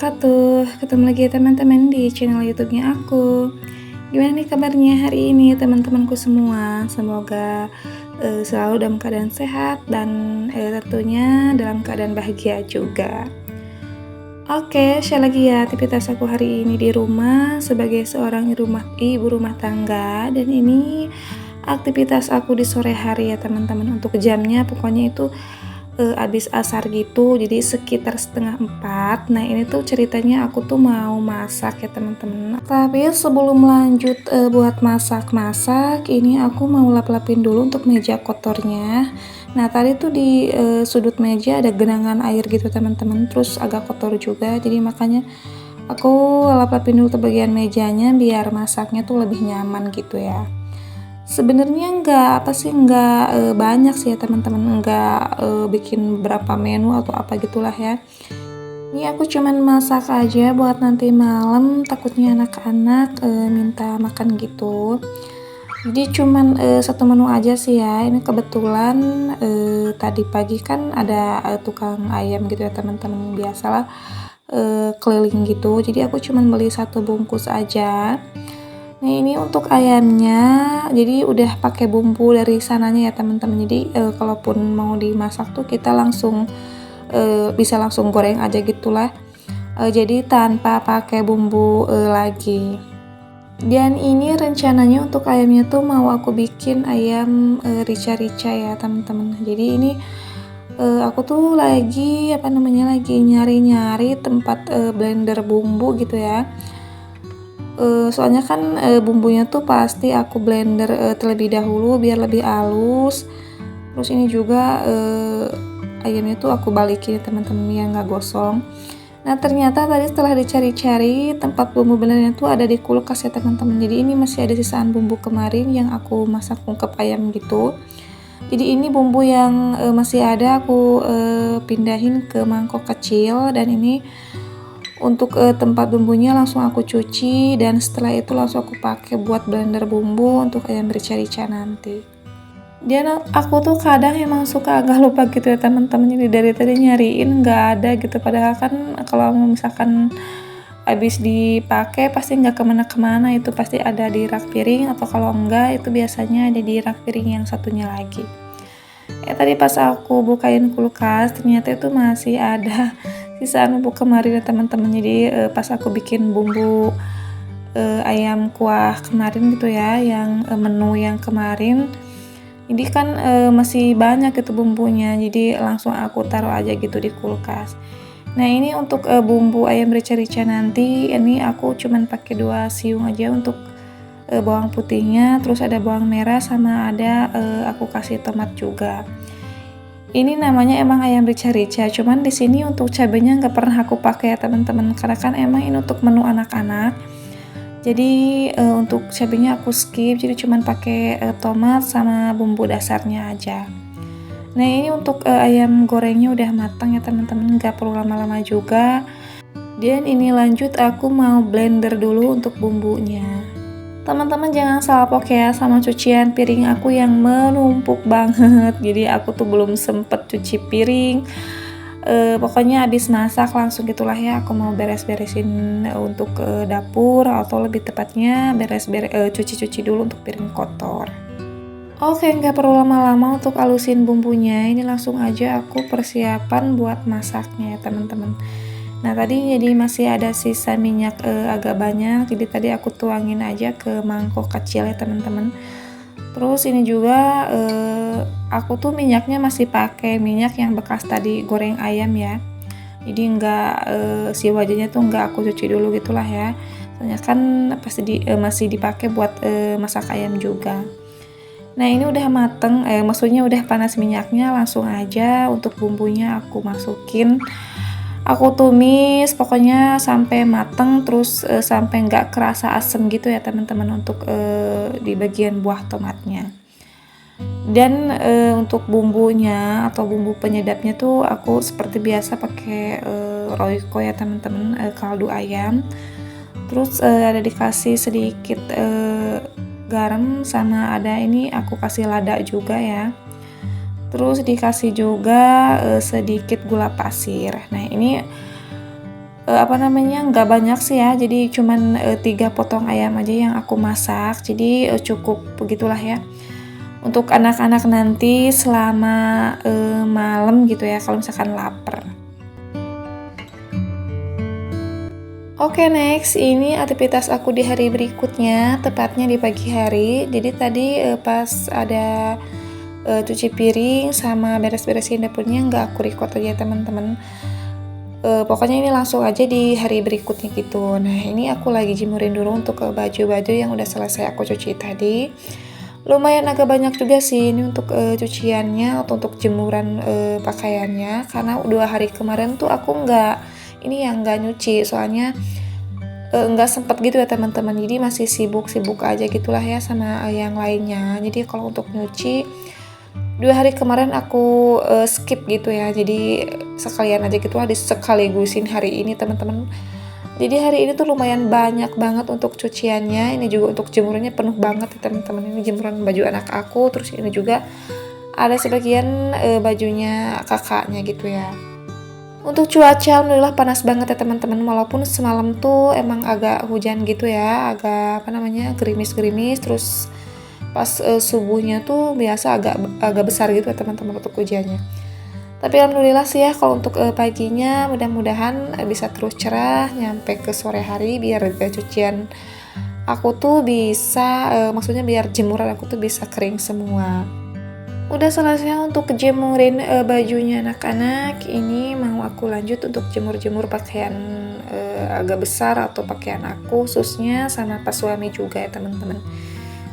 wabarakatuh. Ketemu lagi ya teman-teman di channel YouTube-nya aku. Gimana nih kabarnya hari ini teman-temanku semua? Semoga selalu dalam keadaan sehat dan tentunya dalam keadaan bahagia juga. Oke, share lagi ya aktivitas aku hari ini di rumah sebagai seorang ibu rumah tangga, dan ini aktivitas aku di sore hari ya teman-teman. Untuk jamnya pokoknya itu abis asar gitu, jadi sekitar setengah 4. Nah ini tuh ceritanya aku tuh mau masak ya teman-teman. Tapi sebelum lanjut buat masak-masak, ini aku mau lap-lapin dulu untuk meja kotornya. Nah tadi tuh di sudut meja ada genangan air gitu teman-teman, terus agak kotor juga, jadi makanya aku lap-lapin dulu ke bagian mejanya biar masaknya tuh lebih nyaman gitu ya. Sebenarnya nggak banyak sih ya teman-teman, nggak bikin berapa menu atau apa gitulah ya. Ini aku cuman masak aja buat nanti malam, takutnya anak-anak minta makan gitu. Jadi cuman satu menu aja sih ya. Ini kebetulan tadi pagi kan ada tukang ayam gitu ya teman-teman, biasalah keliling gitu. Jadi aku cuman beli satu bungkus aja. Nah ini untuk ayamnya, jadi udah pakai bumbu dari sananya ya teman-teman. Jadi kalaupun mau dimasak tuh kita langsung bisa langsung goreng aja gitulah. Jadi tanpa pakai bumbu lagi. Dan ini rencananya untuk ayamnya tuh mau aku bikin ayam rica-rica ya teman-teman. Jadi ini aku tuh lagi lagi nyari-nyari tempat blender bumbu gitu ya. Soalnya kan bumbunya tuh pasti aku blender terlebih dahulu biar lebih halus. Terus ini juga ayamnya tuh aku balikin teman-teman ya, nggak gosong. Nah ternyata tadi setelah dicari-cari tempat bumbu blendernya tuh ada di kulkas ya teman-teman. Jadi ini masih ada sisaan bumbu kemarin yang aku masak ungkep ayam gitu. Jadi ini bumbu yang masih ada aku pindahin ke mangkok kecil, dan ini untuk tempat bumbunya langsung aku cuci, dan setelah itu langsung aku pakai buat blender bumbu untuk ayam rica-rica nanti. Dan aku tuh kadang emang suka agak lupa gitu ya teman-teman, jadi dari tadi nyariin nggak ada gitu, padahal kan kalau misalkan habis dipakai pasti nggak kemana-kemana, itu pasti ada di rak piring, atau kalau enggak itu biasanya ada di rak piring yang satunya lagi. Tadi pas aku bukain kulkas ternyata itu masih ada sisaan bumbu kemarin ya teman-teman. Jadi pas aku bikin bumbu ayam kuah kemarin gitu ya, yang menu yang kemarin, jadi kan masih banyak itu bumbunya, jadi langsung aku taruh aja gitu di kulkas. Nah ini untuk bumbu ayam rica-rica nanti, ini aku cuman pakai 2 siung aja untuk bawang putihnya, terus ada bawang merah, sama ada aku kasih tomat juga. Ini namanya emang ayam rica-rica, cuman di sini untuk cabenya nggak pernah aku pakai ya teman-teman, karena kan emang ini untuk menu anak-anak. Jadi untuk cabenya aku skip, jadi cuman pakai tomat sama bumbu dasarnya aja. Nah ini untuk ayam gorengnya udah matang ya teman-teman, nggak perlu lama-lama juga. Dan ini lanjut aku mau blender dulu untuk bumbunya. Teman-teman jangan salah pokok ya sama cucian piring aku yang menumpuk banget. Jadi aku tuh belum sempet cuci piring. Pokoknya habis masak langsung gitulah ya, aku mau beres-beresin untuk dapur, atau lebih tepatnya cuci-cuci dulu untuk piring kotor. Oke, nggak perlu lama-lama untuk halusin bumbunya. Ini langsung aja aku persiapan buat masaknya ya teman-teman. Nah tadi jadi masih ada sisa minyak agak banyak, jadi tadi aku tuangin aja ke mangkok kecil ya teman-teman. Terus ini juga aku tuh minyaknya masih pakai minyak yang bekas tadi goreng ayam ya. Jadi enggak si wajahnya tuh enggak aku cuci dulu gitulah ya. Soalnya kan pasti masih dipakai buat masak ayam juga. Nah ini udah mateng, maksudnya udah panas minyaknya, langsung aja untuk bumbunya aku masukin. Aku tumis pokoknya sampai mateng, terus sampai nggak kerasa asem gitu ya teman-teman, untuk di bagian buah tomatnya. Dan untuk bumbunya atau bumbu penyedapnya tuh aku seperti biasa pakai Royco ya teman-teman, kaldu ayam. Terus ada dikasih sedikit garam, sama ada ini aku kasih lada juga ya. Terus dikasih juga sedikit gula pasir. Nah ini apa namanya, nggak banyak sih ya, jadi cuman 3 potong ayam aja yang aku masak, jadi cukup begitulah ya. Untuk anak-anak nanti selama malam gitu ya, kalau misalkan lapar. Oke, next ini aktivitas aku di hari berikutnya, tepatnya di pagi hari. Jadi tadi pas ada cuci piring sama beres-beresin dapurnya nggak aku record aja teman-teman. Pokoknya ini langsung aja di hari berikutnya gitu. Nah, ini aku lagi jemurin dulu untuk baju-baju yang udah selesai aku cuci tadi. Lumayan agak banyak juga sih ini untuk cuciannya atau untuk jemuran pakaiannya, karena 2 hari kemarin tuh aku nggak nyuci, soalnya nggak sempet gitu ya teman-teman, jadi masih sibuk-sibuk aja gitulah ya sama yang lainnya. Jadi kalau untuk nyuci 2 hari kemarin aku skip gitu ya, jadi sekalian aja gitu lah disekaligusin hari ini teman-teman. Jadi hari ini tuh lumayan banyak banget untuk cuciannya. Ini juga untuk jemurannya penuh banget ya teman-teman. Ini jemuran baju anak aku, terus ini juga ada sebagian bajunya kakaknya gitu ya. Untuk cuaca alhamdulillah panas banget ya teman-teman, walaupun semalam tuh emang agak hujan gitu ya, agak gerimis-gerimis, terus pas subuhnya tuh biasa agak besar gitu ya teman-teman untuk hujannya. Tapi alhamdulillah sih ya kalau untuk paginya mudah-mudahan bisa terus cerah nyampe ke sore hari, biar cucian aku tuh bisa maksudnya biar jemuran aku tuh bisa kering semua. Udah selesai untuk jemurin bajunya anak-anak. Ini mau aku lanjut untuk jemur-jemur pakaian agak besar atau pakaian aku khususnya sama pas suami juga ya teman-teman.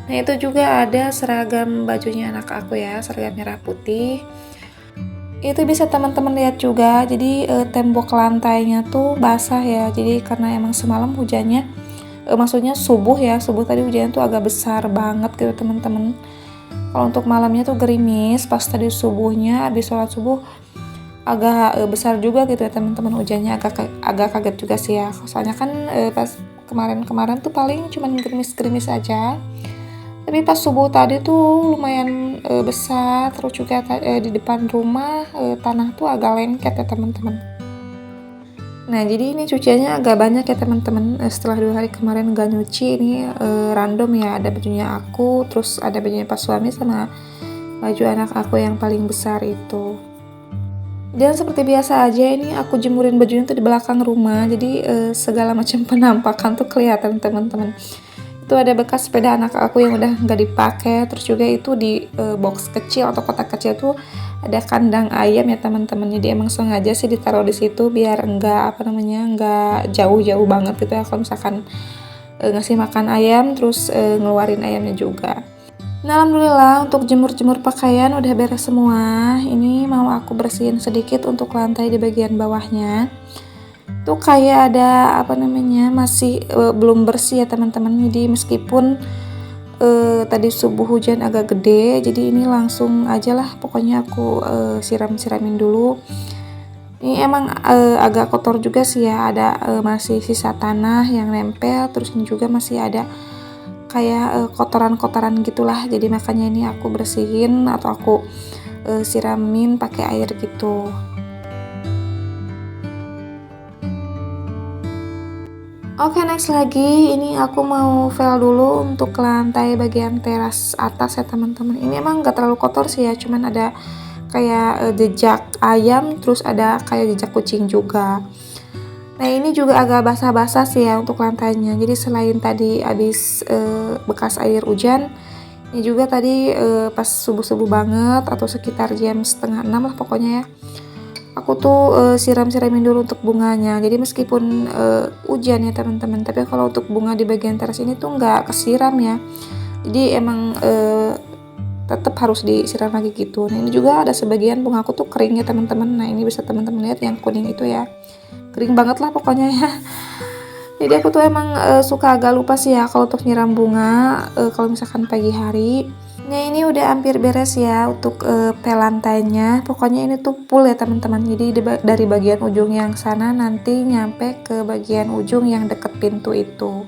Nah, itu juga ada seragam bajunya anak aku ya, seragam merah putih. Itu bisa teman-teman lihat juga. Jadi tembok lantainya tuh basah ya. Jadi karena emang semalam hujannya maksudnya subuh tadi hujannya tuh agak besar banget gitu teman-teman. Kalau untuk malamnya tuh gerimis, pas tadi subuhnya habis sholat subuh agak besar juga gitu ya teman-teman, hujannya agak kaget juga sih ya. Soalnya kan pas kemarin tuh paling cuman gerimis-gerimis aja. Tapi pas subuh tadi tuh lumayan besar, terus juga di depan rumah tanah tuh agak lengket ya teman-teman. Nah, jadi ini cuciannya agak banyak ya teman-teman. Setelah 2 hari kemarin gak nyuci, ini random ya, ada bajunya aku, terus ada bajunya pas suami sama baju anak aku yang paling besar itu. Dan seperti biasa aja ini aku jemurin bajunya tuh di belakang rumah, jadi segala macam penampakan tuh kelihatan teman-teman. Itu ada bekas sepeda anak aku yang udah nggak dipakai, terus juga itu di box kecil atau kotak kecil tuh ada kandang ayam ya teman-teman. Jadi emang sengaja sih ditaruh di situ biar nggak jauh-jauh banget gitu ya kalau misalkan ngasih makan ayam, terus ngeluarin ayamnya juga. Nah, alhamdulillah untuk jemur-jemur pakaian udah beres semua. Ini mau aku bersihin sedikit untuk lantai di bagian bawahnya. Tuh kayak ada masih belum bersih ya teman-teman. Jadi meskipun tadi subuh hujan agak gede, jadi ini langsung aja lah pokoknya aku siram-siramin dulu. Ini emang agak kotor juga sih ya, ada masih sisa tanah yang nempel, terus ini juga masih ada kayak kotoran-kotoran gitulah, jadi makanya ini aku bersihin atau aku siramin pakai air gitu. Oke, next lagi ini aku mau vel dulu untuk lantai bagian teras atas ya teman-teman. Ini emang gak terlalu kotor sih ya, cuman ada kayak jejak ayam, terus ada kayak jejak kucing juga. Nah, ini juga agak basah-basah sih ya untuk lantainya. Jadi selain tadi habis bekas air hujan, ini juga tadi pas subuh-subuh banget atau sekitar jam 5:30 lah pokoknya ya. Aku tuh siram-siramin dulu untuk bunganya. Jadi meskipun hujan ya teman-teman, tapi kalau untuk bunga di bagian teras ini tuh nggak kesiram ya. Jadi emang tetap harus disiram lagi gitu. Nah, ini juga ada sebagian bunga aku tuh kering ya teman-teman. Nah, ini bisa teman-teman lihat yang kuning itu ya. Kering banget lah pokoknya ya. Jadi aku tuh emang suka agak lupa sih ya kalau untuk nyiram bunga kalau misalkan pagi hari. Nah, ini udah hampir beres ya untuk pel lantainya. Pokoknya ini tuh full ya teman-teman. Jadi dari bagian ujung yang sana nanti nyampe ke bagian ujung yang deket pintu itu.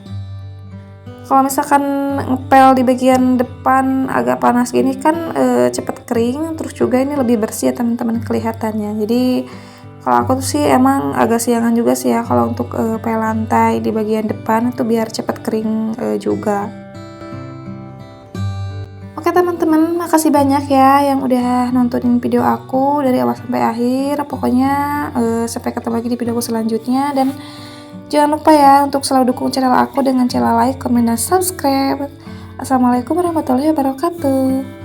Kalau misalkan ngepel di bagian depan agak panas gini kan cepet kering. Terus juga ini lebih bersih ya teman-teman kelihatannya. Jadi Kalau aku tuh sih emang agak siangan juga sih ya kalau untuk pel lantai di bagian depan itu biar cepat kering juga. Oke teman-teman, makasih banyak ya yang udah nontonin video aku dari awal sampai akhir. Pokoknya sampai ketemu lagi di videoku selanjutnya, dan jangan lupa ya untuk selalu dukung channel aku dengan cara like, comment, dan subscribe. Assalamualaikum warahmatullahi wabarakatuh.